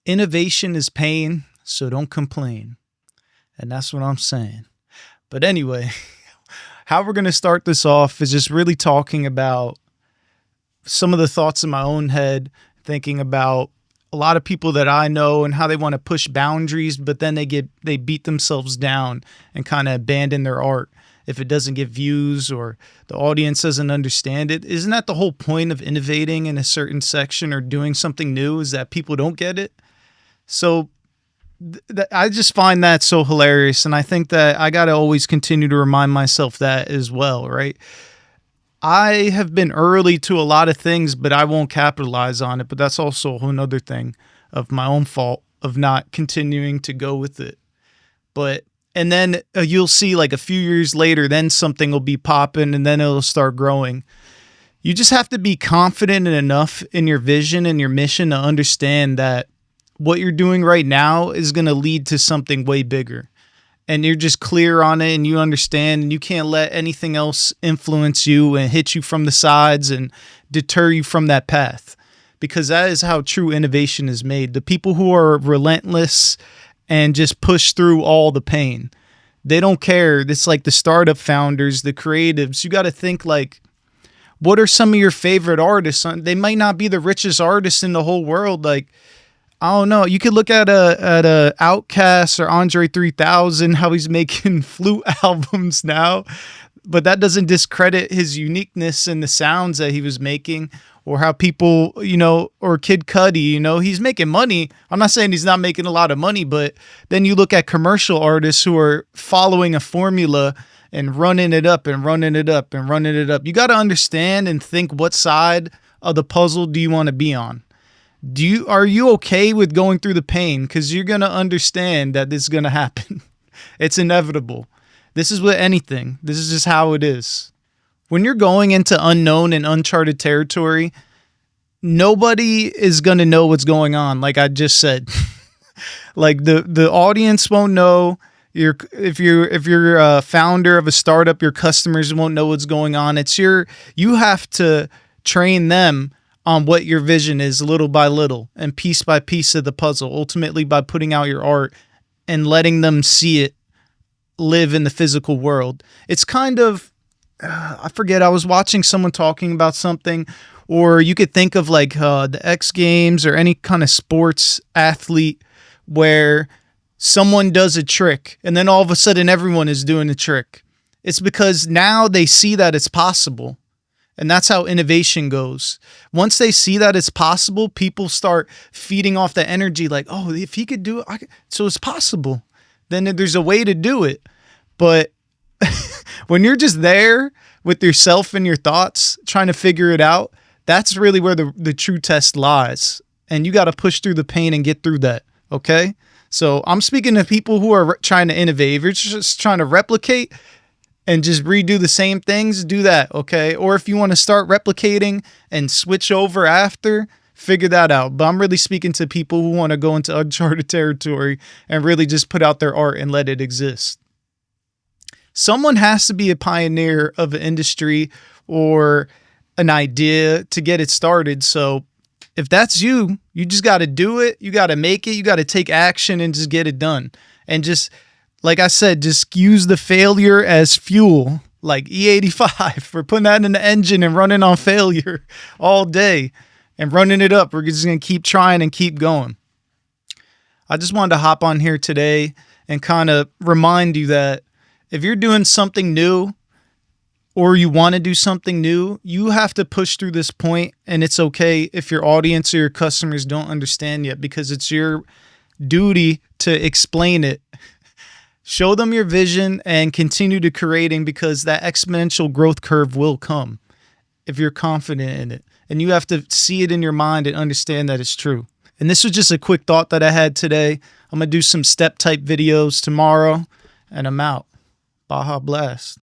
Innovation is pain, so don't complain. And that's what I'm saying. But anyway, how we're going to start this off is just really talking about some of the thoughts in my own head, thinking about a lot of people that I know and how they want to push boundaries, but then they beat themselves down and kind of abandon their art if it doesn't get views or the audience doesn't understand it. Isn't that the whole point of innovating in a certain section or doing something new, is that people don't get it? So I just find that so hilarious. And I think that I got to always continue to remind myself that as well, right? I have been early to a lot of things, but I won't capitalize on it. But that's also a whole nother thing of my own fault of not continuing to go with it. And then you'll see like a few years later, then something will be popping and then it'll start growing. You just have to be confident enough in your vision and your mission to understand that what you're doing right now is going to lead to something way bigger. And you're just clear on it and you understand, and you can't let anything else influence you and hit you from the sides and deter you from that path, because that is how true innovation is made. The people who are relentless and just push through all the pain, they don't care. It's like the startup founders, the creatives. You got to think like, what are some of your favorite artists? They might not be the richest artists in the whole world. Like, I don't know. You could look at a Outkast or Andre 3000, how he's making flute albums now, but that doesn't discredit his uniqueness and the sounds that he was making, or how people, or Kid Cudi, he's making money. I'm not saying he's not making a lot of money, but then you look at commercial artists who are following a formula and running it up and running it up and running it up. You got to understand and think, what side of the puzzle do you want to be on? Are you okay with going through the pain? Because you're going to understand that this is going to happen. It's inevitable. This is with anything. This is just how it is. When you're going into unknown and uncharted territory, nobody is going to know what's going on. Like I just said, like the audience won't know. If you're a founder of a startup, your customers won't know what's going on. You have to train them on what your vision is little by little and piece by piece of the puzzle, ultimately by putting out your art and letting them see it live in the physical world. It's kind of, I forget, I was watching someone talking about something, or you could think of like the X Games or any kind of sports athlete where someone does a trick and then all of a sudden everyone is doing the trick. It's because now they see that it's possible. And that's how innovation goes. Once they see that it's possible, people start feeding off the energy like, oh, if he could do it, so it's possible. Then there's a way to do it. But when you're just there with yourself and your thoughts, trying to figure it out, that's really where the true test lies. And you got to push through the pain and get through that, okay? So I'm speaking to people who are trying to innovate. If you're just trying to replicate and just redo the same things, do that, okay? Or if you want to start replicating and switch over after, figure that out. But I'm really speaking to people who want to go into uncharted territory and really just put out their art and let it exist. Someone has to be a pioneer of an industry or an idea to get it started. So if that's you, you just got to do it. You got to make it. You got to take action and just get it done. And just, like I said, just use the failure as fuel, like E85. For putting that in the engine and running on failure all day and running it up. We're just going to keep trying and keep going. I just wanted to hop on here today and kind of remind you that if you're doing something new or you want to do something new, you have to push through this point, and it's okay if your audience or your customers don't understand yet, because it's your duty to explain it. Show them your vision and continue to creating, because that exponential growth curve will come if you're confident in it. And you have to see it in your mind and understand that it's true. And this was just a quick thought that I had today. I'm going to do some step type videos tomorrow, and I'm out. Baja Blast.